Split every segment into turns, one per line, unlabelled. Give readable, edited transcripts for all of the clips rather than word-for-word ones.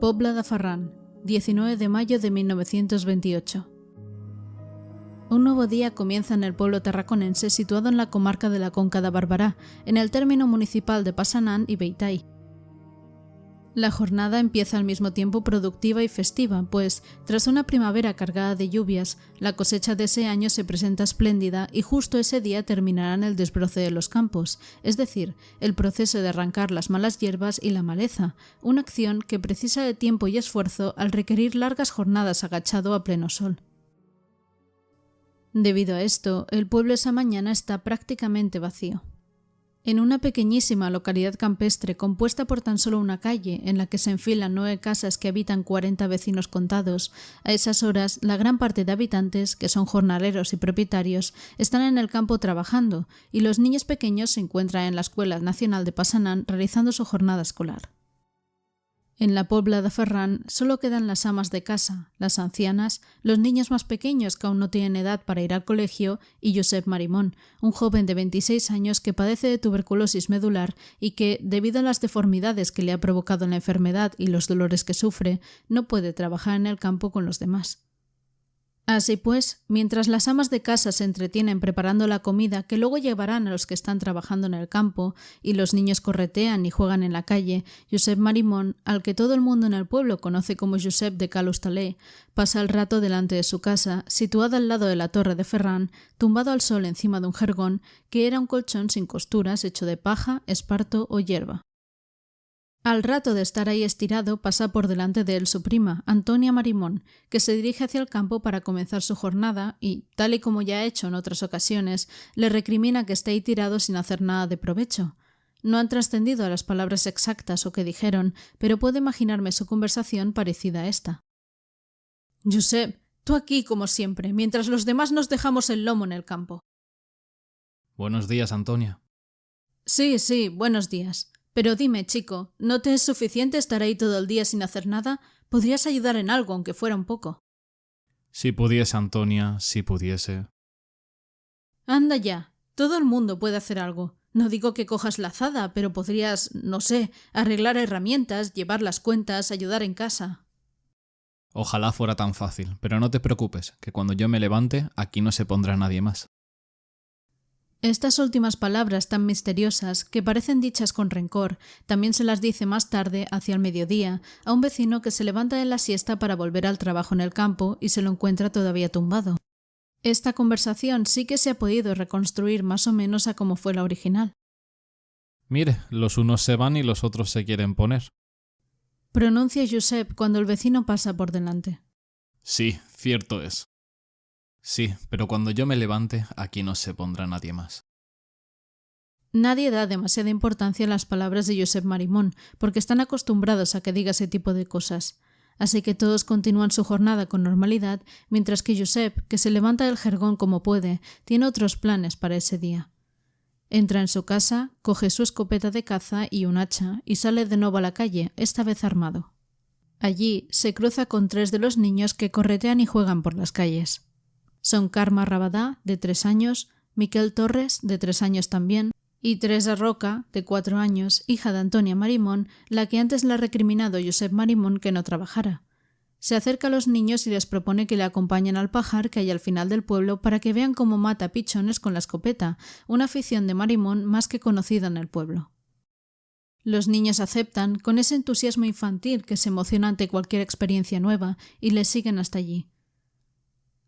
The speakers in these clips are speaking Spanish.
Pobla de Ferran, 19 de mayo de 1928. Un nuevo día comienza en el pueblo tarraconense situado en la comarca de la Conca de Barberà, en el término municipal de Passanant y Belltall. La jornada empieza al mismo tiempo productiva y festiva, pues, tras una primavera cargada de lluvias, la cosecha de ese año se presenta espléndida y justo ese día terminarán el desbroce de los campos, es decir, el proceso de arrancar las malas hierbas y la maleza, una acción que precisa de tiempo y esfuerzo al requerir largas jornadas agachado a pleno sol. Debido a esto, el pueblo esa mañana está prácticamente vacío. En una pequeñísima localidad campestre compuesta por tan solo una calle, en la que se enfilan 9 casas que habitan 40 vecinos contados, a esas horas la gran parte de habitantes, que son jornaleros y propietarios, están en el campo trabajando, y los niños pequeños se encuentran en la Escuela Nacional de Passanant realizando su jornada escolar. En la Pobla de Ferran solo quedan las amas de casa, las ancianas, los niños más pequeños que aún no tienen edad para ir al colegio y Josep Marimón, un joven de 26 años que padece de tuberculosis medular y que, debido a las deformidades que le ha provocado la enfermedad y los dolores que sufre, no puede trabajar en el campo con los demás. Así pues, mientras las amas de casa se entretienen preparando la comida que luego llevarán a los que están trabajando en el campo y los niños corretean y juegan en la calle, Josep Marimón, al que todo el mundo en el pueblo conoce como Josep de Cal Hostaler, pasa el rato delante de su casa, situada al lado de la torre de Ferran, tumbado al sol encima de un jergón que era un colchón sin costuras hecho de paja, esparto o hierba. Al rato de estar ahí estirado pasa por delante de él su prima, Antonia Marimón, que se dirige hacia el campo para comenzar su jornada y, tal y como ya ha hecho en otras ocasiones, le recrimina que esté ahí tirado sin hacer nada de provecho. No han trascendido a las palabras exactas o que dijeron, pero puedo imaginarme su conversación parecida a esta. «Josep, tú aquí como siempre, mientras los demás nos dejamos el lomo en el campo».
«Buenos días, Antonia».
Sí, buenos días. Pero dime, chico, ¿no te es suficiente estar ahí todo el día sin hacer nada? Podrías ayudar en algo, aunque fuera un poco.
Si pudiese, Antonia, si pudiese.
Anda ya, todo el mundo puede hacer algo. No digo que cojas la azada, pero podrías, no sé, arreglar herramientas, llevar las cuentas, ayudar en casa.
Ojalá fuera tan fácil, pero no te preocupes, que cuando yo me levante, aquí no se pondrá nadie más.
Estas últimas palabras tan misteriosas, que parecen dichas con rencor, también se las dice más tarde, hacia el mediodía, a un vecino que se levanta de la siesta para volver al trabajo en el campo y se lo encuentra todavía tumbado. Esta conversación sí que se ha podido reconstruir más o menos a como fue la original.
Mire, los unos se van y los otros se quieren poner.
Pronuncia Josep cuando el vecino pasa por delante.
Sí, cierto es. Sí, pero cuando yo me levante, aquí no se pondrá nadie más.
Nadie da demasiada importancia a las palabras de Josep Marimón, porque están acostumbrados a que diga ese tipo de cosas. Así que todos continúan su jornada con normalidad, mientras que Josep, que se levanta del jergón como puede, tiene otros planes para ese día. Entra en su casa, coge su escopeta de caza y un hacha y sale de nuevo a la calle, esta vez armado. Allí se cruza con 3 de los niños que corretean y juegan por las calles. Son Carme Rabadà, de 3 años, Miquel Torres, de 3 años también, y Teresa Roca, de 4 años, hija de Antonia Marimón, la que antes le ha recriminado Josep Marimón que no trabajara. Se acerca a los niños y les propone que le acompañen al pajar que hay al final del pueblo para que vean cómo mata pichones con la escopeta, una afición de Marimón más que conocida en el pueblo. Los niños aceptan, con ese entusiasmo infantil que se emociona ante cualquier experiencia nueva, y les siguen hasta allí.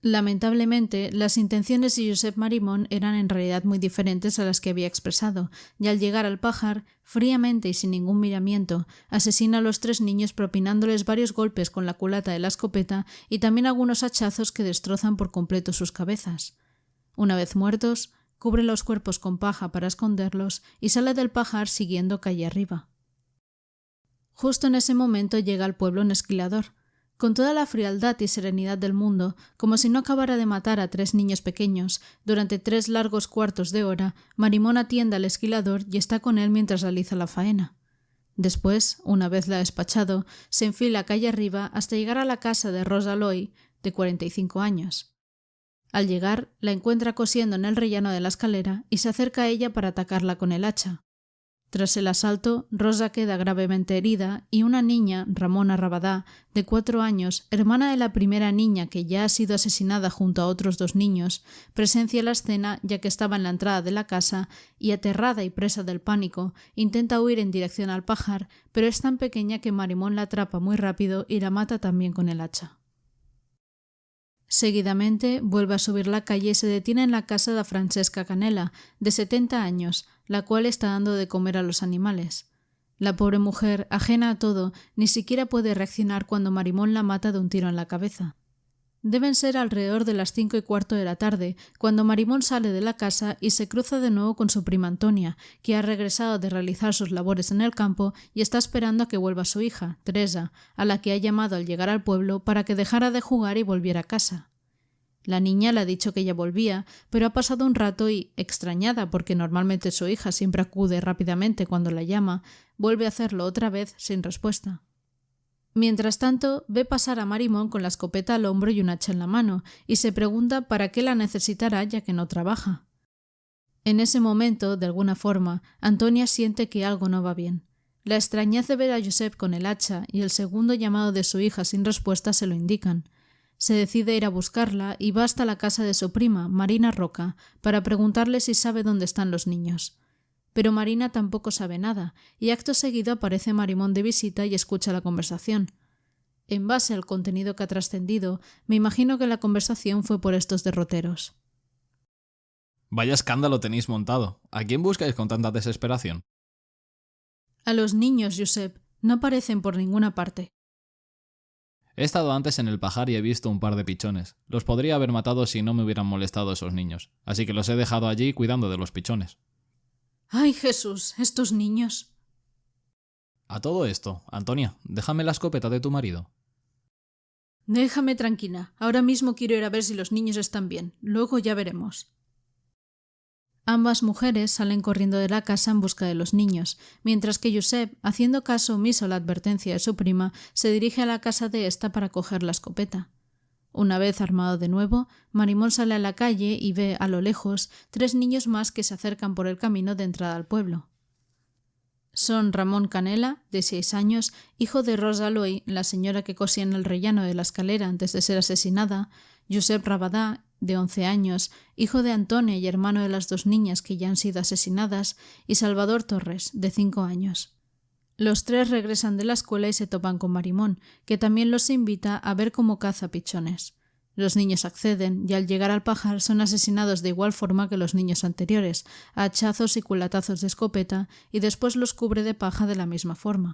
Lamentablemente, las intenciones de Josep Marimón eran en realidad muy diferentes a las que había expresado, y al llegar al pajar, fríamente y sin ningún miramiento, asesina a los 3 niños propinándoles varios golpes con la culata de la escopeta y también algunos hachazos que destrozan por completo sus cabezas. Una vez muertos, cubre los cuerpos con paja para esconderlos y sale del pajar siguiendo calle arriba. Justo en ese momento llega al pueblo un esquilador. Con toda la frialdad y serenidad del mundo, como si no acabara de matar a 3 niños pequeños, durante 3 largos cuartos de hora, Marimón atiende al esquilador y está con él mientras realiza la faena. Después, una vez la ha despachado, se enfila calle arriba hasta llegar a la casa de Rosa Loy, de 45 años. Al llegar, la encuentra cosiendo en el rellano de la escalera y se acerca a ella para atacarla con el hacha. Tras el asalto, Rosa queda gravemente herida y una niña, Ramona Rabadá, de 4 años, hermana de la primera niña que ya ha sido asesinada junto a otros 2 niños, presencia la escena ya que estaba en la entrada de la casa y, aterrada y presa del pánico, intenta huir en dirección al pajar, pero es tan pequeña que Marimón la atrapa muy rápido y la mata también con el hacha. Seguidamente vuelve a subir la calle y se detiene en la casa de Francesca Canella, de 70 años, la cual está dando de comer a los animales. La pobre mujer, ajena a todo, ni siquiera puede reaccionar cuando Marimón la mata de un tiro en la cabeza. Deben ser alrededor de las 5:15 de la tarde, cuando Marimón sale de la casa y se cruza de nuevo con su prima Antonia, que ha regresado de realizar sus labores en el campo y está esperando a que vuelva su hija, Teresa, a la que ha llamado al llegar al pueblo para que dejara de jugar y volviera a casa. La niña le ha dicho que ya volvía, pero ha pasado un rato y, extrañada porque normalmente su hija siempre acude rápidamente cuando la llama, vuelve a hacerlo otra vez sin respuesta. Mientras tanto, ve pasar a Marimón con la escopeta al hombro y un hacha en la mano, y se pregunta para qué la necesitará ya que no trabaja. En ese momento, de alguna forma, Antonia siente que algo no va bien. La extrañez de ver a Josep con el hacha y el segundo llamado de su hija sin respuesta se lo indican. Se decide ir a buscarla y va hasta la casa de su prima, Marina Roca, para preguntarle si sabe dónde están los niños. Pero Marina tampoco sabe nada, y acto seguido aparece Marimón de visita y escucha la conversación. En base al contenido que ha trascendido, me imagino que la conversación fue por estos derroteros.
Vaya escándalo tenéis montado. ¿A quién buscáis con tanta desesperación?
A los niños, Josep. No aparecen por ninguna parte.
He estado antes en el pajar y he visto un par de pichones. Los podría haber matado si no me hubieran molestado esos niños, así que los he dejado allí cuidando de los pichones.
¡Ay, Jesús! ¡Estos niños!
A todo esto, Antonia, déjame la escopeta de tu marido.
Déjame tranquila. Ahora mismo quiero ir a ver si los niños están bien. Luego ya veremos. Ambas mujeres salen corriendo de la casa en busca de los niños, mientras que Josep, haciendo caso omiso a la advertencia de su prima, se dirige a la casa de ésta para coger la escopeta. Una vez armado de nuevo, Marimón sale a la calle y ve, a lo lejos, 3 niños más que se acercan por el camino de entrada al pueblo. Son Ramón Canella, de 6 años, hijo de Rosa Loy, la señora que cosía en el rellano de la escalera antes de ser asesinada, Josep Rabadá, de 11 años, hijo de Antonia y hermano de las 2 niñas que ya han sido asesinadas, y Salvador Torres, de 5 años. Los 3 regresan de la escuela y se topan con Marimón, que también los invita a ver cómo caza pichones. Los niños acceden y al llegar al pajar son asesinados de igual forma que los niños anteriores, a hachazos y culatazos de escopeta, y después los cubre de paja de la misma forma.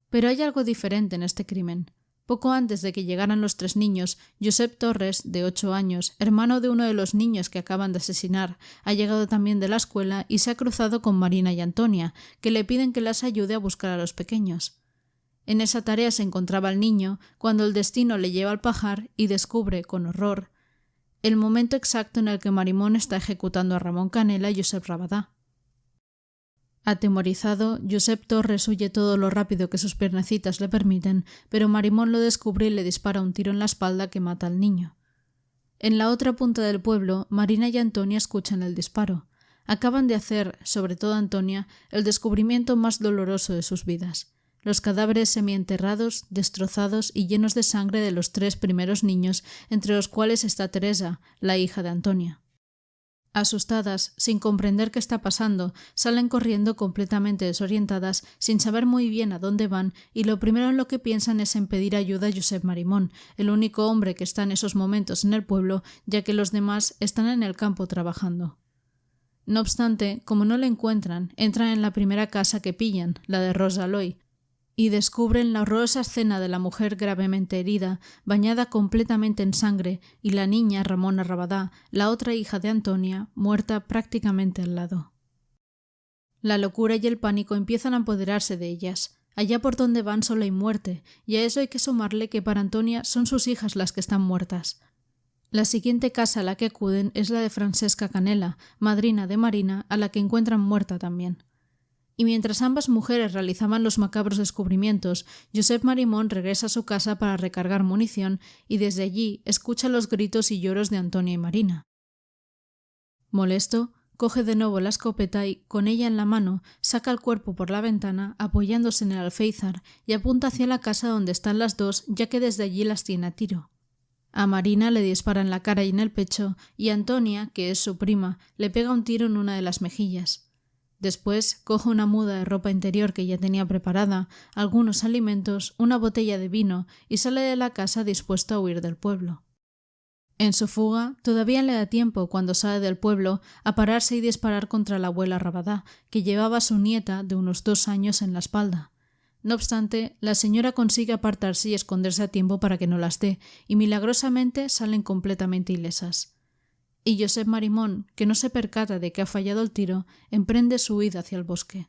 Pero hay algo diferente en este crimen. Poco antes de que llegaran los 3 niños, Josep Torres, de 8 años, hermano de uno de los niños que acaban de asesinar, ha llegado también de la escuela y se ha cruzado con Marina y Antonia, que le piden que las ayude a buscar a los pequeños. En esa tarea se encontraba el niño cuando el destino le lleva al pajar y descubre, con horror, el momento exacto en el que Marimón está ejecutando a Ramón Canella y Josep Rabadá. Atemorizado, Josep Torres huye todo lo rápido que sus piernecitas le permiten, pero Marimón lo descubre y le dispara un tiro en la espalda que mata al niño. En la otra punta del pueblo, Marina y Antonia escuchan el disparo. Acaban de hacer, sobre todo Antonia, el descubrimiento más doloroso de sus vidas. Los cadáveres semienterrados, destrozados y llenos de sangre de los 3 primeros niños, entre los cuales está Teresa, la hija de Antonia. Asustadas, sin comprender qué está pasando, salen corriendo completamente desorientadas, sin saber muy bien a dónde van, y lo primero en lo que piensan es en pedir ayuda a Josep Marimón, el único hombre que está en esos momentos en el pueblo, ya que los demás están en el campo trabajando. No obstante, como no le encuentran, entran en la primera casa que pillan, la de Rosa Loy, y descubren la horrorosa escena de la mujer gravemente herida, bañada completamente en sangre, y la niña Ramona Rabadá, la otra hija de Antonia, muerta prácticamente al lado. La locura y el pánico empiezan a apoderarse de ellas. Allá por donde van solo hay muerte, y a eso hay que sumarle que para Antonia son sus hijas las que están muertas. La siguiente casa a la que acuden es la de Francesca Canella, madrina de Marina, a la que encuentran muerta también. Y mientras ambas mujeres realizaban los macabros descubrimientos, Josep Marimón regresa a su casa para recargar munición y desde allí escucha los gritos y lloros de Antonia y Marina. Molesto, coge de nuevo la escopeta y, con ella en la mano, saca el cuerpo por la ventana, apoyándose en el alféizar, y apunta hacia la casa donde están las dos, ya que desde allí las tiene a tiro. A Marina le dispara en la cara y en el pecho, y a Antonia, que es su prima, le pega un tiro en una de las mejillas. Después coge una muda de ropa interior que ya tenía preparada, algunos alimentos, una botella de vino y sale de la casa dispuesto a huir del pueblo. En su fuga, todavía le da tiempo, cuando sale del pueblo, a pararse y disparar contra la abuela Rabadá, que llevaba a su nieta de unos 2 años en la espalda. No obstante, la señora consigue apartarse y esconderse a tiempo para que no las dé, y milagrosamente salen completamente ilesas. Y Josep Marimón, que no se percata de que ha fallado el tiro, emprende su huida hacia el bosque.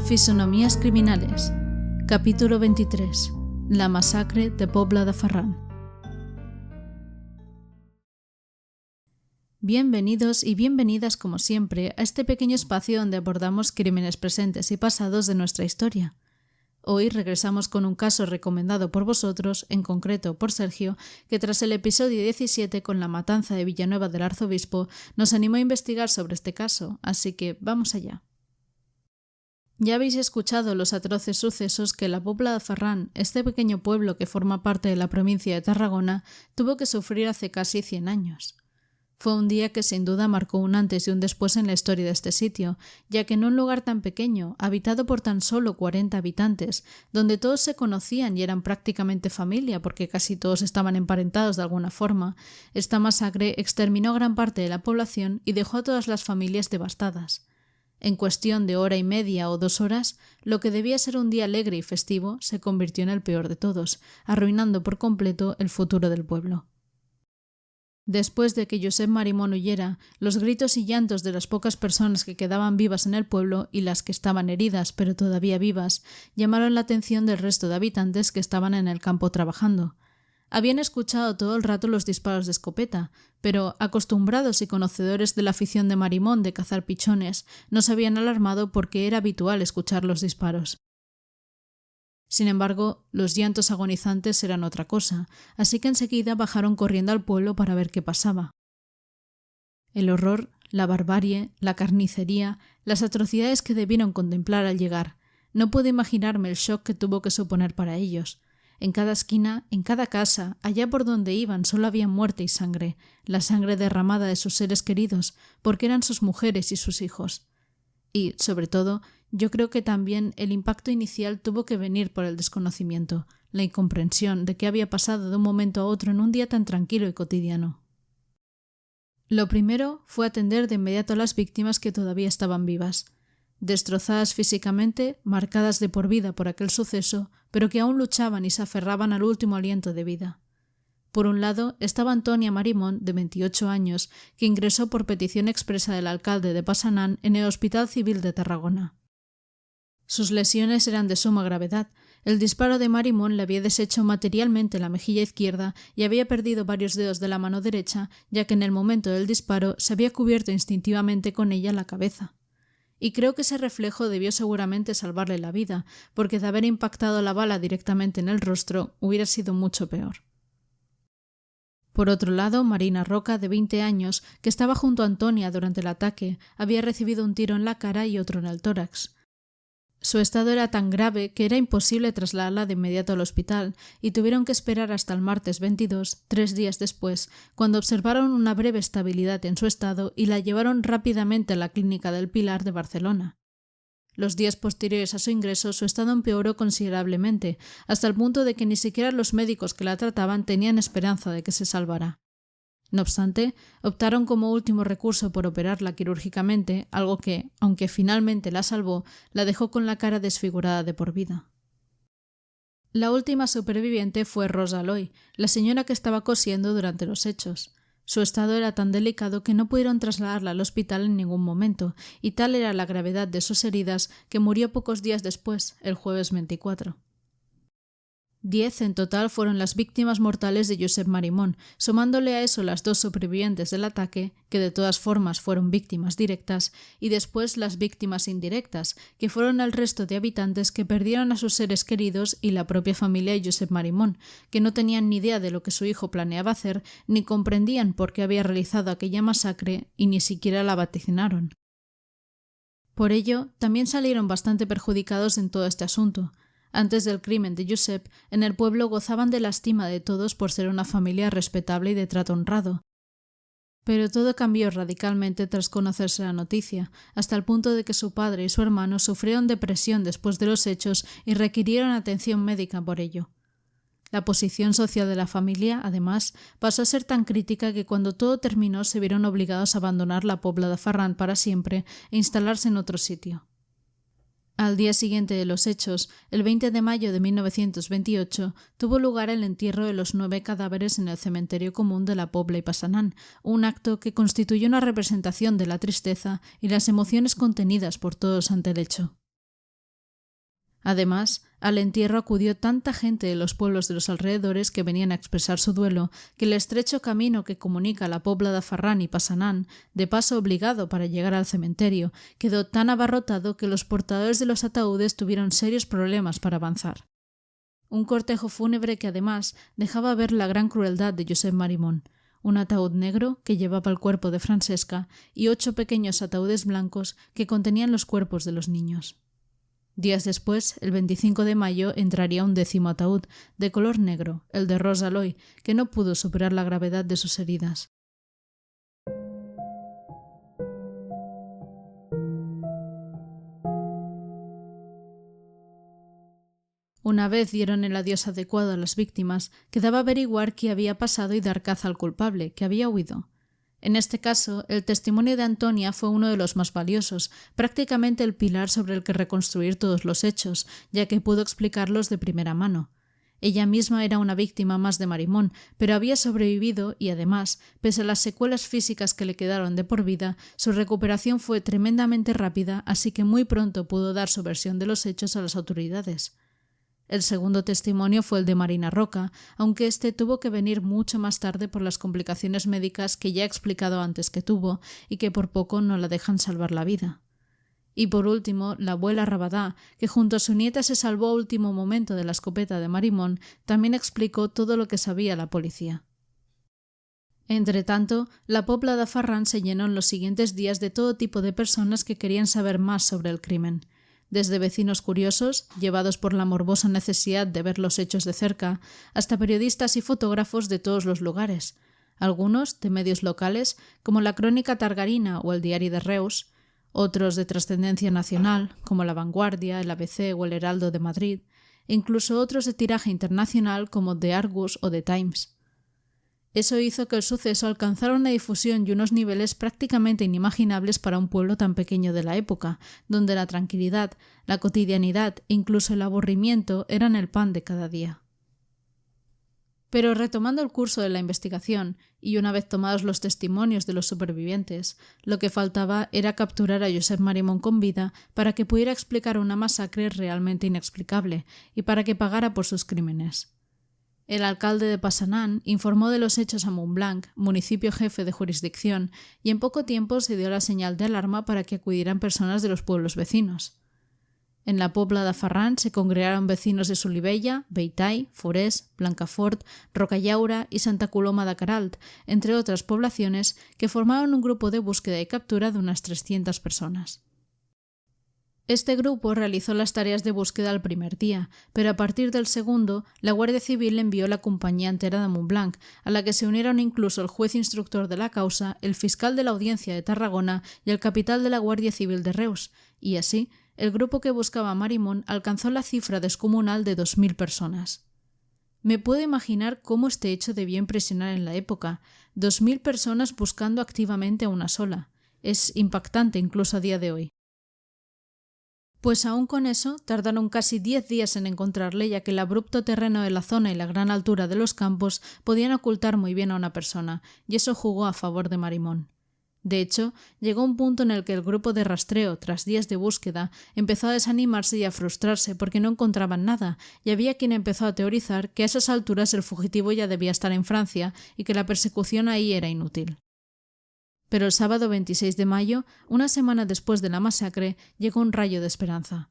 Fisonomías criminales. Capítulo 23. La masacre de Pobla de Ferran. Bienvenidos y bienvenidas, como siempre, a este pequeño espacio donde abordamos crímenes presentes y pasados de nuestra historia. Hoy regresamos con un caso recomendado por vosotros, en concreto por Sergio, que tras el episodio 17 con la matanza de Villanueva del Arzobispo nos animó a investigar sobre este caso, así que vamos allá. Ya habéis escuchado los atroces sucesos que la Pobla de Ferran, este pequeño pueblo que forma parte de la provincia de Tarragona, tuvo que sufrir hace casi 100 años. Fue un día que sin duda marcó un antes y un después en la historia de este sitio, ya que en un lugar tan pequeño, habitado por tan solo 40 habitantes, donde todos se conocían y eran prácticamente familia porque casi todos estaban emparentados de alguna forma, esta masacre exterminó gran parte de la población y dejó a todas las familias devastadas. En cuestión de hora y media o 2 horas, lo que debía ser un día alegre y festivo se convirtió en el peor de todos, arruinando por completo el futuro del pueblo. Después de que Josep Marimón huyera, los gritos y llantos de las pocas personas que quedaban vivas en el pueblo y las que estaban heridas pero todavía vivas llamaron la atención del resto de habitantes que estaban en el campo trabajando. Habían escuchado todo el rato los disparos de escopeta, pero, acostumbrados y conocedores de la afición de Marimón de cazar pichones, no se habían alarmado porque era habitual escuchar los disparos. Sin embargo, los llantos agonizantes eran otra cosa, así que enseguida bajaron corriendo al pueblo para ver qué pasaba. El horror, la barbarie, la carnicería, las atrocidades que debieron contemplar al llegar. No puedo imaginarme el shock que tuvo que suponer para ellos. En cada esquina, en cada casa, allá por donde iban solo había muerte y sangre, la sangre derramada de sus seres queridos, porque eran sus mujeres y sus hijos. Y, sobre todo, yo creo que también el impacto inicial tuvo que venir por el desconocimiento, la incomprensión de qué había pasado de un momento a otro en un día tan tranquilo y cotidiano. Lo primero fue atender de inmediato a las víctimas que todavía estaban vivas. Destrozadas físicamente, marcadas de por vida por aquel suceso, pero que aún luchaban y se aferraban al último aliento de vida. Por un lado estaba Antonia Marimón, de 28 años, que ingresó por petición expresa del alcalde de Passanant en el Hospital Civil de Tarragona. Sus lesiones eran de suma gravedad. El disparo de Marimón le había deshecho materialmente la mejilla izquierda y había perdido varios dedos de la mano derecha, ya que en el momento del disparo se había cubierto instintivamente con ella la cabeza. Y creo que ese reflejo debió seguramente salvarle la vida, porque de haber impactado la bala directamente en el rostro hubiera sido mucho peor. Por otro lado, Marina Roca, de 20 años, que estaba junto a Antonia durante el ataque, había recibido un tiro en la cara y otro en el tórax. Su estado era tan grave que era imposible trasladarla de inmediato al hospital y tuvieron que esperar hasta el martes 22, 3 días después, cuando observaron una breve estabilidad en su estado y la llevaron rápidamente a la Clínica del Pilar de Barcelona. Los días posteriores a su ingreso su estado empeoró considerablemente, hasta el punto de que ni siquiera los médicos que la trataban tenían esperanza de que se salvara. No obstante, optaron como último recurso por operarla quirúrgicamente, algo que, aunque finalmente la salvó, la dejó con la cara desfigurada de por vida. La última superviviente fue Rosa Loy, la señora que estaba cosiendo durante los hechos. Su estado era tan delicado que no pudieron trasladarla al hospital en ningún momento, y tal era la gravedad de sus heridas que murió pocos días después, el jueves 24. 10 en total fueron las víctimas mortales de Josep Marimón, sumándole a eso las 2 supervivientes del ataque, que de todas formas fueron víctimas directas, y después las víctimas indirectas, que fueron el resto de habitantes que perdieron a sus seres queridos y la propia familia de Josep Marimón, que no tenían ni idea de lo que su hijo planeaba hacer, ni comprendían por qué había realizado aquella masacre y ni siquiera la vaticinaron. Por ello, también salieron bastante perjudicados en todo este asunto. Antes del crimen de Josep, en el pueblo gozaban de la estima de todos por ser una familia respetable y de trato honrado. Pero todo cambió radicalmente tras conocerse la noticia, hasta el punto de que su padre y su hermano sufrieron depresión después de los hechos y requirieron atención médica por ello. La posición social de la familia, además, pasó a ser tan crítica que cuando todo terminó se vieron obligados a abandonar la Pobla de Ferran para siempre e instalarse en otro sitio. Al día siguiente de los hechos, el 20 de mayo de 1928, tuvo lugar el entierro de los 9 cadáveres en el cementerio común de la Pobla y Passanant, un acto que constituyó una representación de la tristeza y las emociones contenidas por todos ante el hecho. Además, al entierro acudió tanta gente de los pueblos de los alrededores que venían a expresar su duelo que el estrecho camino que comunica la Pobla de Ferran y Passanant, de paso obligado para llegar al cementerio, quedó tan abarrotado que los portadores de los ataúdes tuvieron serios problemas para avanzar. Un cortejo fúnebre que además dejaba ver la gran crueldad de Josep Marimón, un ataúd negro que llevaba el cuerpo de Francesca y 8 pequeños ataúdes blancos que contenían los cuerpos de los niños. Días después, el 25 de mayo, entraría un 10º ataúd, de color negro, el de Rosa Loy, que no pudo superar la gravedad de sus heridas. Una vez dieron el adiós adecuado a las víctimas, quedaba averiguar qué había pasado y dar caza al culpable, que había huido. En este caso, el testimonio de Antonia fue uno de los más valiosos, prácticamente el pilar sobre el que reconstruir todos los hechos, ya que pudo explicarlos de primera mano. Ella misma era una víctima más de Marimón, pero había sobrevivido y, además, pese a las secuelas físicas que le quedaron de por vida, su recuperación fue tremendamente rápida, así que muy pronto pudo dar su versión de los hechos a las autoridades. El segundo testimonio fue el de Marina Roca, aunque este tuvo que venir mucho más tarde por las complicaciones médicas que ya he explicado antes que tuvo y que por poco no la dejan salvar la vida. Y por último, la abuela Rabadá, que junto a su nieta se salvó a último momento de la escopeta de Marimón, también explicó todo lo que sabía la policía. Entretanto, la Pobla de Ferran se llenó en los siguientes días de todo tipo de personas que querían saber más sobre el crimen. Desde vecinos curiosos, llevados por la morbosa necesidad de ver los hechos de cerca, hasta periodistas y fotógrafos de todos los lugares, algunos de medios locales como la Crónica Targarina o el Diari de Reus, otros de trascendencia nacional como La Vanguardia, el ABC o el Heraldo de Madrid, e incluso otros de tiraje internacional como The Argus o The Times. Eso hizo que el suceso alcanzara una difusión y unos niveles prácticamente inimaginables para un pueblo tan pequeño de la época, donde la tranquilidad, la cotidianidad e incluso el aburrimiento eran el pan de cada día. Pero retomando el curso de la investigación, y una vez tomados los testimonios de los supervivientes, lo que faltaba era capturar a Josep Marimón con vida para que pudiera explicar una masacre realmente inexplicable y para que pagara por sus crímenes. El alcalde de Passanant informó de los hechos a Montblanc, municipio jefe de jurisdicción, y en poco tiempo se dio la señal de alarma para que acudieran personas de los pueblos vecinos. En la Pobla de Ferran se congregaron vecinos de Solivella, Beitai, Forès, Blancafort, Rocallaura y Santa Coloma de Queralt, entre otras poblaciones, que formaron un grupo de búsqueda y captura de unas 300 personas. Este grupo realizó las tareas de búsqueda el primer día, pero a partir del segundo, la Guardia Civil envió la compañía entera de Montblanc, a la que se unieron incluso el juez instructor de la causa, el fiscal de la Audiencia de Tarragona y el capitán de la Guardia Civil de Reus, y así, el grupo que buscaba a Marimón alcanzó la cifra descomunal de 2000 personas. Me puedo imaginar cómo este hecho debió impresionar en la época, 2000 personas buscando activamente a una sola. Es impactante incluso a día de hoy. Pues aún con eso, tardaron casi 10 días en encontrarle, ya que el abrupto terreno de la zona y la gran altura de los campos podían ocultar muy bien a una persona, y eso jugó a favor de Marimón. De hecho, llegó un punto en el que el grupo de rastreo, tras días de búsqueda, empezó a desanimarse y a frustrarse porque no encontraban nada, y había quien empezó a teorizar que a esas alturas el fugitivo ya debía estar en Francia y que la persecución ahí era inútil. Pero el sábado 26 de mayo, una semana después de la masacre, llegó un rayo de esperanza.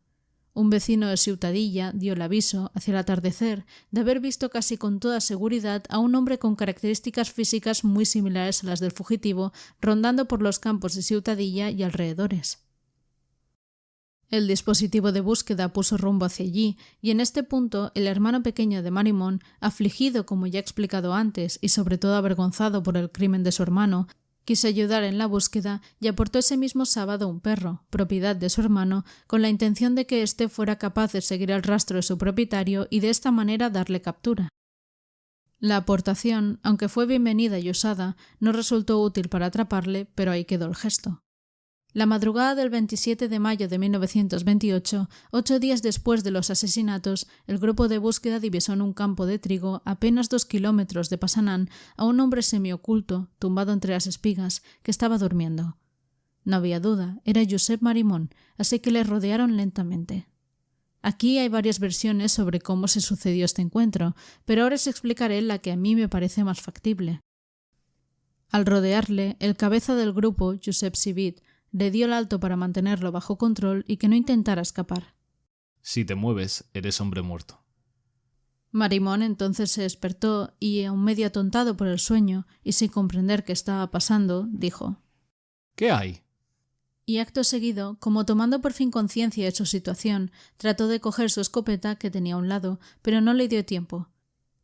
Un vecino de Ciutadilla dio el aviso, hacia el atardecer, de haber visto casi con toda seguridad a un hombre con características físicas muy similares a las del fugitivo, rondando por los campos de Ciutadilla y alrededores. El dispositivo de búsqueda puso rumbo hacia allí, y en este punto el hermano pequeño de Marimón, afligido como ya he explicado antes y sobre todo avergonzado por el crimen de su hermano, quiso ayudar en la búsqueda y aportó ese mismo sábado un perro, propiedad de su hermano, con la intención de que éste fuera capaz de seguir el rastro de su propietario y de esta manera darle captura. La aportación, aunque fue bienvenida y usada, no resultó útil para atraparle, pero ahí quedó el gesto. La madrugada del 27 de mayo de 1928, 8 días después de los asesinatos, el grupo de búsqueda divisó en un campo de trigo, a apenas 2 kilómetros de Passanant, a un hombre semioculto, tumbado entre las espigas, que estaba durmiendo. No había duda, era Josep Marimón, así que le rodearon lentamente. Aquí hay varias versiones sobre cómo se sucedió este encuentro, pero ahora os explicaré la que a mí me parece más factible. Al rodearle, el cabeza del grupo, Josep Civit, le dio el alto para mantenerlo bajo control y que no intentara escapar.
Si te mueves, eres hombre muerto.
Marimón entonces se despertó y, aún medio atontado por el sueño y sin comprender qué estaba pasando, dijo:
¿Qué hay?
Y acto seguido, como tomando por fin conciencia de su situación, trató de coger su escopeta que tenía a un lado, pero no le dio tiempo.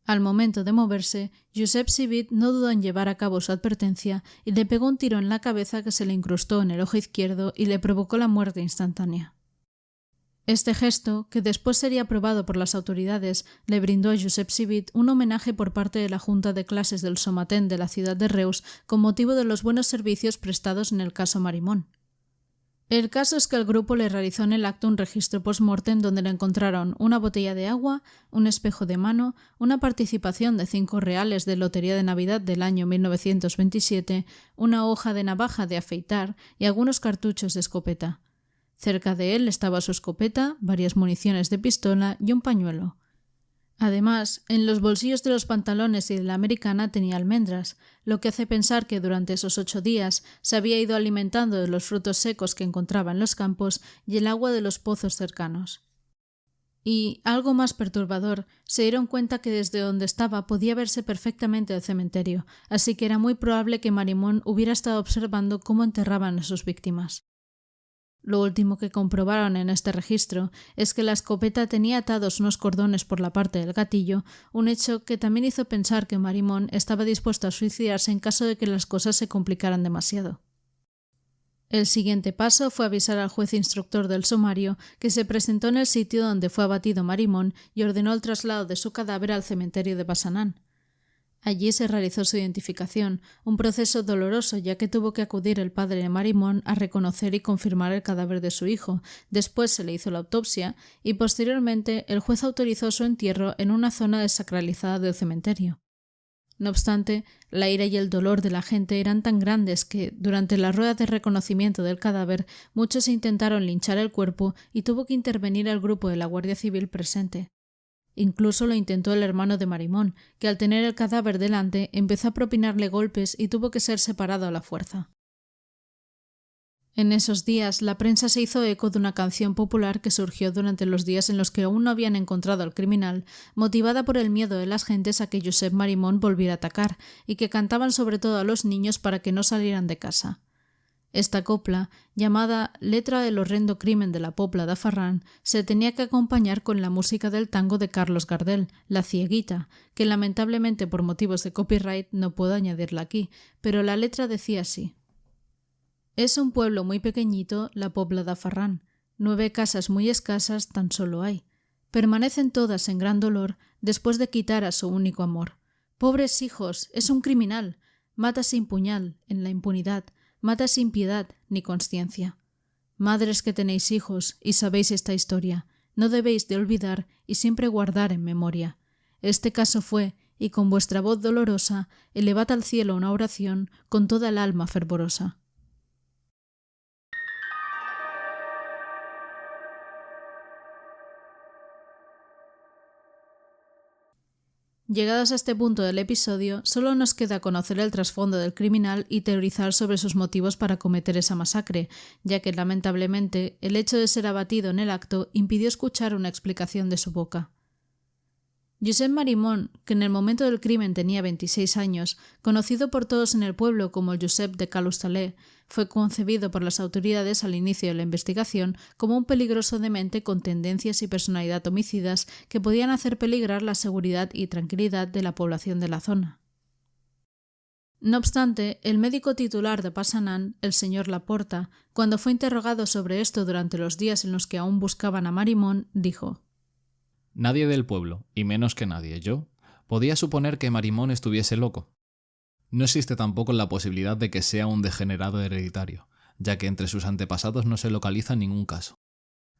Al momento de moverse, Josep Civit no dudó en llevar a cabo su advertencia y le pegó un tiro en la cabeza que se le incrustó en el ojo izquierdo y le provocó la muerte instantánea. Este gesto, que después sería aprobado por las autoridades, le brindó a Josep Civit un homenaje por parte de la Junta de Clases del Somaten de la ciudad de Reus con motivo de los buenos servicios prestados en el caso Marimón. El caso es que el grupo le realizó en el acto un registro post-mortem donde le encontraron una botella de agua, un espejo de mano, una participación de 5 reales de Lotería de Navidad del año 1927, una hoja de navaja de afeitar y algunos cartuchos de escopeta. Cerca de él estaba su escopeta, varias municiones de pistola y un pañuelo. Además, en los bolsillos de los pantalones y de la americana tenía almendras, lo que hace pensar que durante esos 8 días se había ido alimentando de los frutos secos que encontraba en los campos y el agua de los pozos cercanos. Y, algo más perturbador, se dieron cuenta que desde donde estaba podía verse perfectamente el cementerio, así que era muy probable que Marimón hubiera estado observando cómo enterraban a sus víctimas. Lo último que comprobaron en este registro es que la escopeta tenía atados unos cordones por la parte del gatillo, un hecho que también hizo pensar que Marimón estaba dispuesto a suicidarse en caso de que las cosas se complicaran demasiado. El siguiente paso fue avisar al juez instructor del sumario, que se presentó en el sitio donde fue abatido Marimón y ordenó el traslado de su cadáver al cementerio de Passanant. Allí se realizó su identificación, un proceso doloroso ya que tuvo que acudir el padre de Marimón a reconocer y confirmar el cadáver de su hijo, después se le hizo la autopsia y posteriormente el juez autorizó su entierro en una zona desacralizada del cementerio. No obstante, la ira y el dolor de la gente eran tan grandes que, durante la rueda de reconocimiento del cadáver, muchos intentaron linchar el cuerpo y tuvo que intervenir el grupo de la Guardia Civil presente. Incluso lo intentó el hermano de Marimón, que al tener el cadáver delante empezó a propinarle golpes y tuvo que ser separado a la fuerza. En esos días, la prensa se hizo eco de una canción popular que surgió durante los días en los que aún no habían encontrado al criminal, motivada por el miedo de las gentes a que Josep Marimón volviera a atacar, y que cantaban sobre todo a los niños para que no salieran de casa. Esta copla, llamada Letra del horrendo crimen de la Pobla de Ferran, se tenía que acompañar con la música del tango de Carlos Gardel, La Cieguita, que lamentablemente por motivos de copyright no puedo añadirla aquí, pero la letra decía así: Es un pueblo muy pequeñito, la Pobla de Ferran. 9 casas muy escasas tan solo hay. Permanecen todas en gran dolor después de quitar a su único amor. Pobres hijos, es un criminal. Mata sin puñal, en la impunidad. Mata sin piedad ni consciencia. Madres que tenéis hijos y sabéis esta historia, no debéis de olvidar y siempre guardar en memoria. Este caso fue, y con vuestra voz dolorosa, elevad al cielo una oración con toda el alma fervorosa. Llegados a este punto del episodio, solo nos queda conocer el trasfondo del criminal y teorizar sobre sus motivos para cometer esa masacre, ya que lamentablemente el hecho de ser abatido en el acto impidió escuchar una explicación de su boca. Josep Marimón, que en el momento del crimen tenía 26 años, conocido por todos en el pueblo como el Josep de Cal Hostaler, fue concebido por las autoridades al inicio de la investigación como un peligroso demente con tendencias y personalidad homicidas que podían hacer peligrar la seguridad y tranquilidad de la población de la zona. No obstante, el médico titular de Passanant, el señor Laporta, cuando fue interrogado sobre esto durante los días en los que aún buscaban a Marimón, dijo:
Nadie del pueblo, y menos que nadie, yo, podía suponer que Marimón estuviese loco. No existe tampoco la posibilidad de que sea un degenerado hereditario, ya que entre sus antepasados no se localiza ningún caso.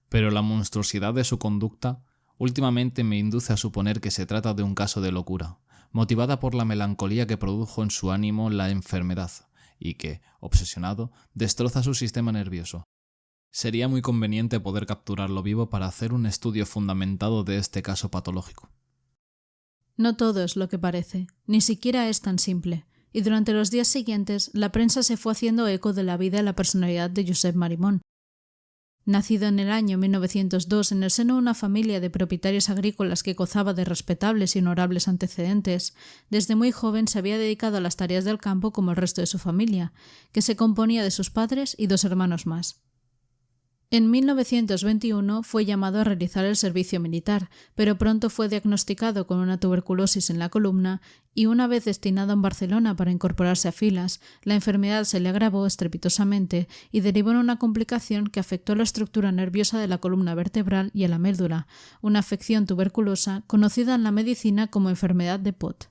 Pero la monstruosidad de su conducta últimamente me induce a suponer que se trata de un caso de locura, motivada por la melancolía que produjo en su ánimo la enfermedad, y que, obsesionado, destroza su sistema nervioso. Sería muy conveniente poder capturarlo vivo para hacer un estudio fundamentado de este caso patológico.
No todo es lo que parece, ni siquiera es tan simple, y durante los días siguientes la prensa se fue haciendo eco de la vida y la personalidad de Josep Marimón. Nacido en el año 1902 en el seno de una familia de propietarios agrícolas que gozaba de respetables y honorables antecedentes, desde muy joven se había dedicado a las tareas del campo como el resto de su familia, que se componía de sus padres y 2 hermanos más. En 1921 fue llamado a realizar el servicio militar, pero pronto fue diagnosticado con una tuberculosis en la columna y una vez destinado en Barcelona para incorporarse a filas, la enfermedad se le agravó estrepitosamente y derivó en una complicación que afectó a la estructura nerviosa de la columna vertebral y a la médula, una afección tuberculosa conocida en la medicina como enfermedad de Pott.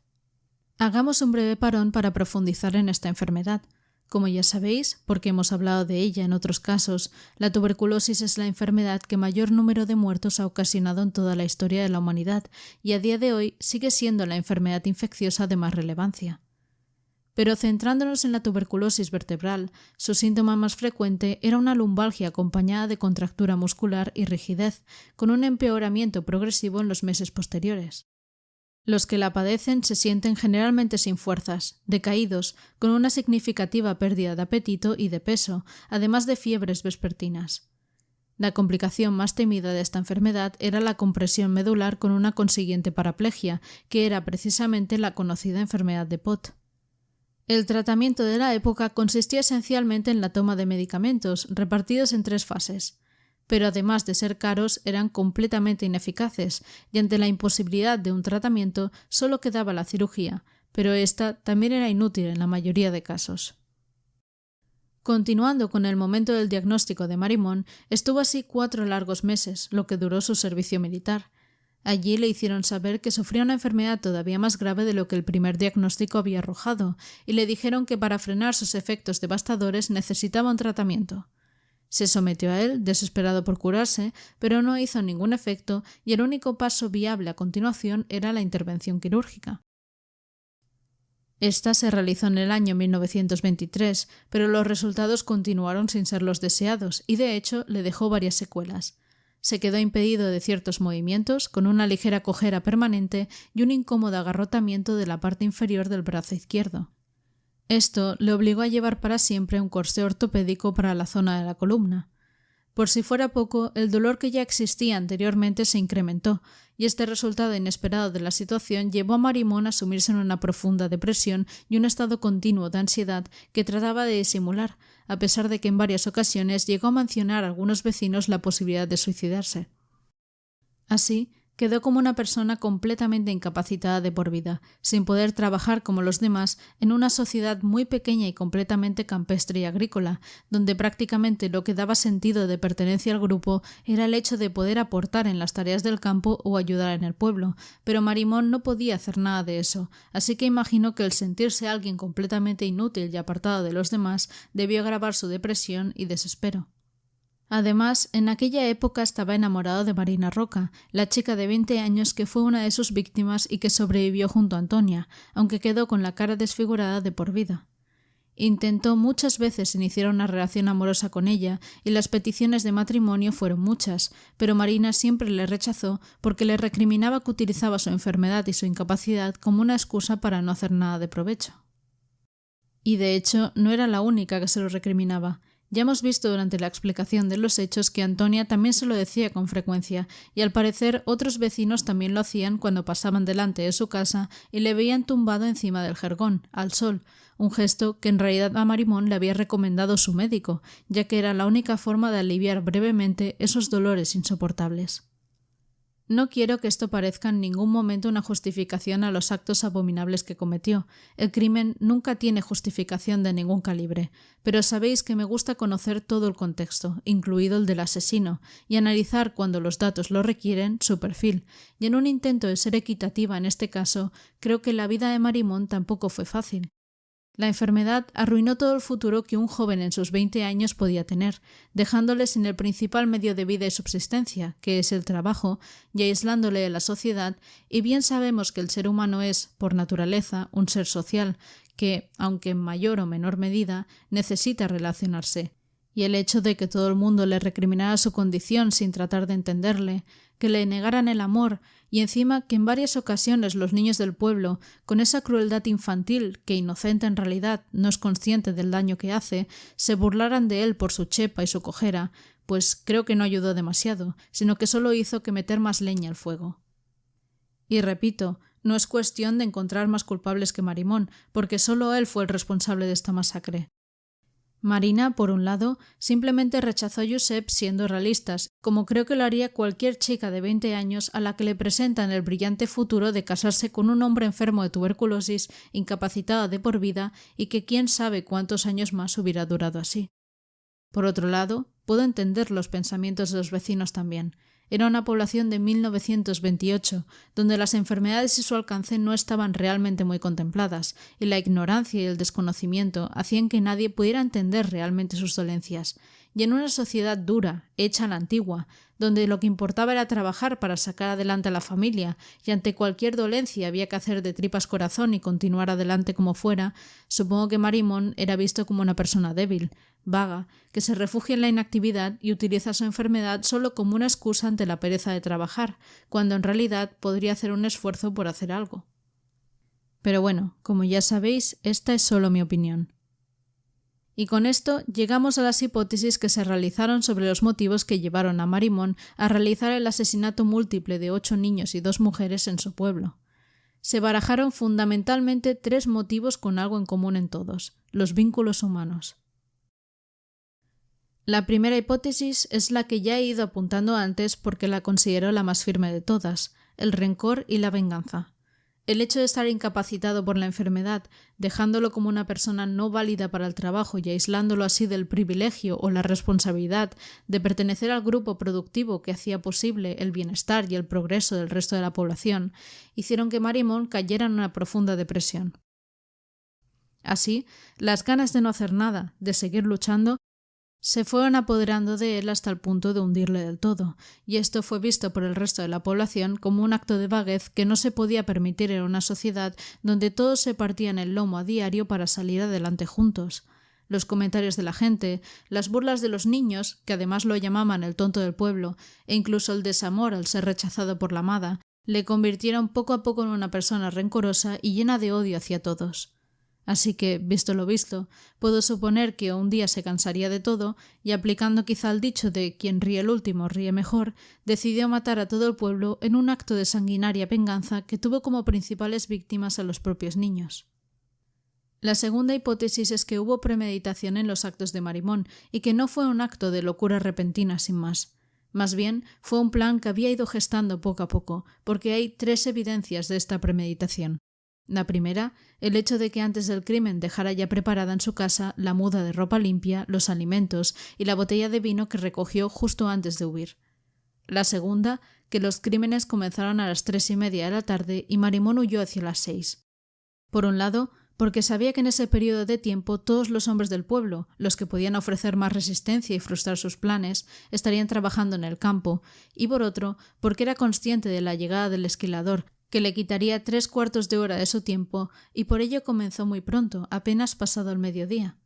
Hagamos un breve parón para profundizar en esta enfermedad. Como ya sabéis, porque hemos hablado de ella en otros casos, la tuberculosis es la enfermedad que mayor número de muertos ha ocasionado en toda la historia de la humanidad y a día de hoy sigue siendo la enfermedad infecciosa de más relevancia. Pero centrándonos en la tuberculosis vertebral, su síntoma más frecuente era una lumbalgia acompañada de contractura muscular y rigidez, con un empeoramiento progresivo en los meses posteriores. Los que la padecen se sienten generalmente sin fuerzas, decaídos, con una significativa pérdida de apetito y de peso, además de fiebres vespertinas. La complicación más temida de esta enfermedad era la compresión medular con una consiguiente paraplegia, que era precisamente la conocida enfermedad de Pott. El tratamiento de la época consistía esencialmente en la toma de medicamentos, repartidos en 3 fases. Pero además de ser caros, eran completamente ineficaces, y ante la imposibilidad de un tratamiento solo quedaba la cirugía, pero esta también era inútil en la mayoría de casos. Continuando con el momento del diagnóstico de Marimón, estuvo así 4 largos meses, lo que duró su servicio militar. Allí le hicieron saber que sufría una enfermedad todavía más grave de lo que el primer diagnóstico había arrojado, y le dijeron que para frenar sus efectos devastadores necesitaba un tratamiento. Se sometió a él, desesperado por curarse, pero no hizo ningún efecto y el único paso viable a continuación era la intervención quirúrgica. Esta se realizó en el año 1923, pero los resultados continuaron sin ser los deseados y, de hecho, le dejó varias secuelas. Se quedó impedido de ciertos movimientos, con una ligera cojera permanente y un incómodo agarrotamiento de la parte inferior del brazo izquierdo. Esto le obligó a llevar para siempre un corsé ortopédico para la zona de la columna. Por si fuera poco, el dolor que ya existía anteriormente se incrementó, y este resultado inesperado de la situación llevó a Marimón a sumirse en una profunda depresión y un estado continuo de ansiedad que trataba de disimular, a pesar de que en varias ocasiones llegó a mencionar a algunos vecinos la posibilidad de suicidarse. Así, quedó como una persona completamente incapacitada de por vida, sin poder trabajar como los demás en una sociedad muy pequeña y completamente campestre y agrícola, donde prácticamente lo que daba sentido de pertenencia al grupo era el hecho de poder aportar en las tareas del campo o ayudar en el pueblo, pero Marimón no podía hacer nada de eso, así que imaginó que el sentirse alguien completamente inútil y apartado de los demás debió agravar su depresión y desespero. Además, en aquella época estaba enamorado de Marina Roca, la chica de 20 años que fue una de sus víctimas y que sobrevivió junto a Antonia, aunque quedó con la cara desfigurada de por vida. Intentó muchas veces iniciar una relación amorosa con ella y las peticiones de matrimonio fueron muchas, pero Marina siempre le rechazó porque le recriminaba que utilizaba su enfermedad y su incapacidad como una excusa para no hacer nada de provecho. Y de hecho no era la única que se lo recriminaba. Ya hemos visto durante la explicación de los hechos que Antonia también se lo decía con frecuencia, y al parecer otros vecinos también lo hacían cuando pasaban delante de su casa y le veían tumbado encima del jergón, al sol, un gesto que en realidad a Marimón le había recomendado su médico, ya que era la única forma de aliviar brevemente esos dolores insoportables. No quiero que esto parezca en ningún momento una justificación a los actos abominables que cometió. El crimen nunca tiene justificación de ningún calibre, pero sabéis que me gusta conocer todo el contexto, incluido el del asesino, y analizar, cuando los datos lo requieren, su perfil. Y en un intento de ser equitativa en este caso, creo que la vida de Marimón tampoco fue fácil. La enfermedad arruinó todo el futuro que un joven en sus 20 años podía tener, dejándole sin el principal medio de vida y subsistencia, que es el trabajo, y aislándole de la sociedad, y bien sabemos que el ser humano es, por naturaleza, un ser social, que, aunque en mayor o menor medida, necesita relacionarse. Y el hecho de que todo el mundo le recriminara su condición sin tratar de entenderle, que le negaran el amor y encima que en varias ocasiones los niños del pueblo, con esa crueldad infantil que inocente en realidad no es consciente del daño que hace, se burlaran de él por su chepa y su cojera, pues creo que no ayudó demasiado, sino que solo hizo que meter más leña al fuego. Y repito, no es cuestión de encontrar más culpables que Marimón, porque solo él fue el responsable de esta masacre. Marina, por un lado, simplemente rechazó a Josep siendo realistas, como creo que lo haría cualquier chica de 20 años a la que le presentan el brillante futuro de casarse con un hombre enfermo de tuberculosis, incapacitado de por vida y que quién sabe cuántos años más hubiera durado así. Por otro lado, puedo entender los pensamientos de los vecinos también. Era una población de 1928, donde las enfermedades y su alcance no estaban realmente muy contempladas, y la ignorancia y el desconocimiento hacían que nadie pudiera entender realmente sus dolencias. Y en una sociedad dura, hecha a la antigua, donde lo que importaba era trabajar para sacar adelante a la familia, y ante cualquier dolencia había que hacer de tripas corazón y continuar adelante como fuera, supongo que Marimón era visto como una persona débil, vaga, que se refugia en la inactividad y utiliza su enfermedad solo como una excusa ante la pereza de trabajar, cuando en realidad podría hacer un esfuerzo por hacer algo. Pero bueno, como ya sabéis, esta es solo mi opinión. Y con esto llegamos a las hipótesis que se realizaron sobre los motivos que llevaron a Marimón a realizar el asesinato múltiple de 8 niños y 2 mujeres en su pueblo. Se barajaron fundamentalmente 3 motivos con algo en común en todos: los vínculos humanos. La primera hipótesis es la que ya he ido apuntando antes porque la considero la más firme de todas: el rencor y la venganza. El hecho de estar incapacitado por la enfermedad, dejándolo como una persona no válida para el trabajo y aislándolo así del privilegio o la responsabilidad de pertenecer al grupo productivo que hacía posible el bienestar y el progreso del resto de la población, hicieron que Marimón cayera en una profunda depresión. Así, las ganas de no hacer nada, de seguir luchando, se fueron apoderando de él hasta el punto de hundirle del todo, y esto fue visto por el resto de la población como un acto de vaguez que no se podía permitir en una sociedad donde todos se partían el lomo a diario para salir adelante juntos. Los comentarios de la gente, las burlas de los niños, que además lo llamaban el tonto del pueblo, e incluso el desamor al ser rechazado por la amada, le convirtieron poco a poco en una persona rencorosa y llena de odio hacia todos. Así que, visto lo visto, puedo suponer que un día se cansaría de todo y, aplicando quizá el dicho de quien ríe el último ríe mejor, decidió matar a todo el pueblo en un acto de sanguinaria venganza que tuvo como principales víctimas a los propios niños. La segunda hipótesis es que hubo premeditación en los actos de Marimón y que no fue un acto de locura repentina sin más. Más bien, fue un plan que había ido gestando poco a poco, porque hay 3 evidencias de esta premeditación. La primera, el hecho de que antes del crimen dejara ya preparada en su casa la muda de ropa limpia, los alimentos y la botella de vino que recogió justo antes de huir. La segunda, que los crímenes comenzaron a las 3:30 de la tarde y Marimón huyó hacia las 6. Por un lado, porque sabía que en ese periodo de tiempo todos los hombres del pueblo, los que podían ofrecer más resistencia y frustrar sus planes, estarían trabajando en el campo, y por otro, porque era consciente de la llegada del esquilador, que le quitaría 3/4 de hora de su tiempo y por ello comenzó muy pronto, apenas pasado el mediodía.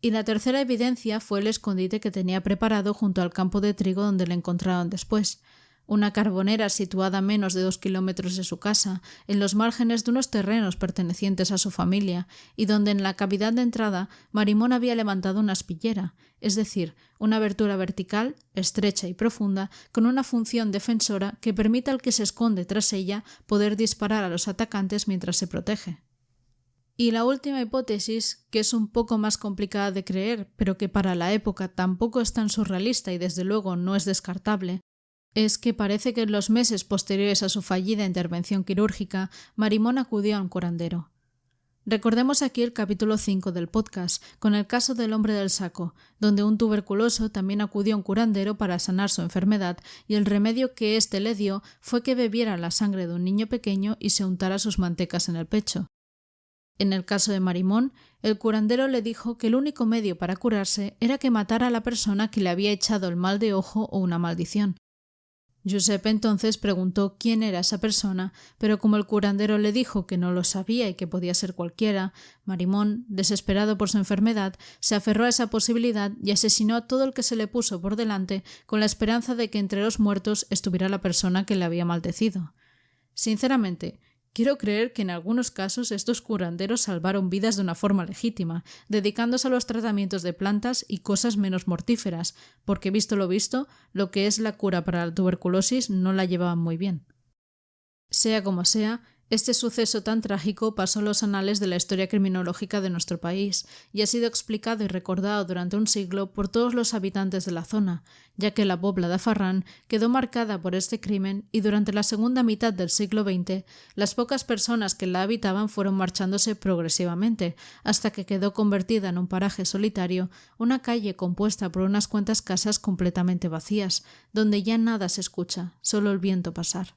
Y la tercera evidencia fue el escondite que tenía preparado junto al campo de trigo donde le encontraron después, una carbonera situada a menos de 2 kilómetros de su casa, en los márgenes de unos terrenos pertenecientes a su familia, y donde en la cavidad de entrada Marimón había levantado una aspillera, es decir, una abertura vertical, estrecha y profunda, con una función defensora que permite al que se esconde tras ella poder disparar a los atacantes mientras se protege. Y la última hipótesis, que es un poco más complicada de creer, pero que para la época tampoco es tan surrealista y desde luego no es descartable, es que parece que en los meses posteriores a su fallida intervención quirúrgica, Marimón acudió a un curandero. Recordemos aquí el capítulo 5 del podcast, con el caso del hombre del saco, donde un tuberculoso también acudió a un curandero para sanar su enfermedad y el remedio que éste le dio fue que bebiera la sangre de un niño pequeño y se untara sus mantecas en el pecho. En el caso de Marimón, el curandero le dijo que el único medio para curarse era que matara a la persona que le había echado el mal de ojo o una maldición. Giuseppe entonces preguntó quién era esa persona, pero como el curandero le dijo que no lo sabía y que podía ser cualquiera, Marimón, desesperado por su enfermedad, se aferró a esa posibilidad y asesinó a todo el que se le puso por delante con la esperanza de que entre los muertos estuviera la persona que le había maldecido. Sinceramente, quiero creer que en algunos casos estos curanderos salvaron vidas de una forma legítima, dedicándose a los tratamientos de plantas y cosas menos mortíferas, porque visto lo visto, lo que es la cura para la tuberculosis no la llevaban muy bien. Sea como sea, este suceso tan trágico pasó a los anales de la historia criminológica de nuestro país y ha sido explicado y recordado durante un siglo por todos los habitantes de la zona, ya que la Pobla de Ferran quedó marcada por este crimen y durante la segunda mitad del siglo XX las pocas personas que la habitaban fueron marchándose progresivamente, hasta que quedó convertida en un paraje solitario, una calle compuesta por unas cuantas casas completamente vacías, donde ya nada se escucha, solo el viento pasar.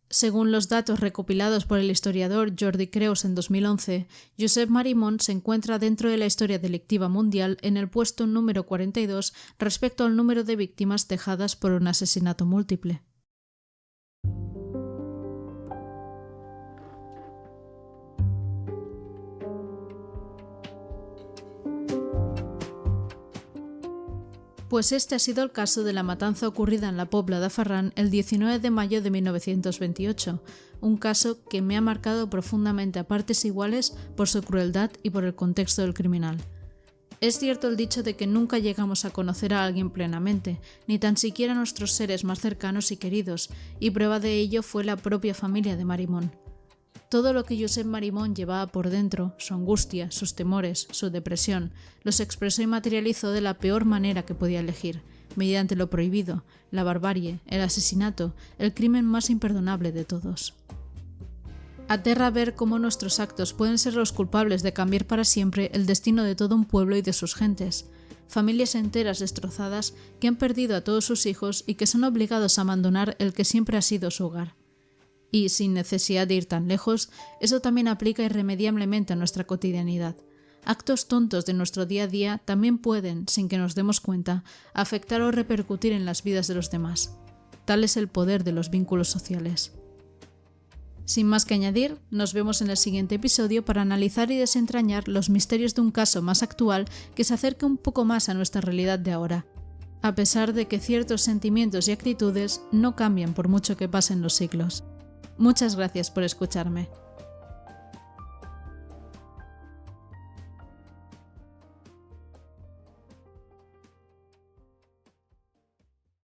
Según los datos recopilados por el historiador Jordi Creus en 2011, Josep Marimón se encuentra dentro de la historia delictiva mundial en el puesto número 42 respecto al número de víctimas dejadas por un asesinato múltiple. Pues este ha sido el caso de la matanza ocurrida en la Pobla de Ferran el 19 de mayo de 1928, un caso que me ha marcado profundamente a partes iguales por su crueldad y por el contexto del criminal. Es cierto el dicho de que nunca llegamos a conocer a alguien plenamente, ni tan siquiera a nuestros seres más cercanos y queridos, y prueba de ello fue la propia familia de Marimón. Todo lo que Josep Marimón llevaba por dentro, su angustia, sus temores, su depresión, los expresó y materializó de la peor manera que podía elegir, mediante lo prohibido, la barbarie, el asesinato, el crimen más imperdonable de todos. Aterra ver cómo nuestros actos pueden ser los culpables de cambiar para siempre el destino de todo un pueblo y de sus gentes, familias enteras destrozadas que han perdido a todos sus hijos y que son obligados a abandonar el que siempre ha sido su hogar. Y, sin necesidad de ir tan lejos, eso también aplica irremediablemente a nuestra cotidianidad. Actos tontos de nuestro día a día también pueden, sin que nos demos cuenta, afectar o repercutir en las vidas de los demás. Tal es el poder de los vínculos sociales. Sin más que añadir, nos vemos en el siguiente episodio para analizar y desentrañar los misterios de un caso más actual que se acerque un poco más a nuestra realidad de ahora, a pesar de que ciertos sentimientos y actitudes no cambian por mucho que pasen los siglos. Muchas gracias por escucharme.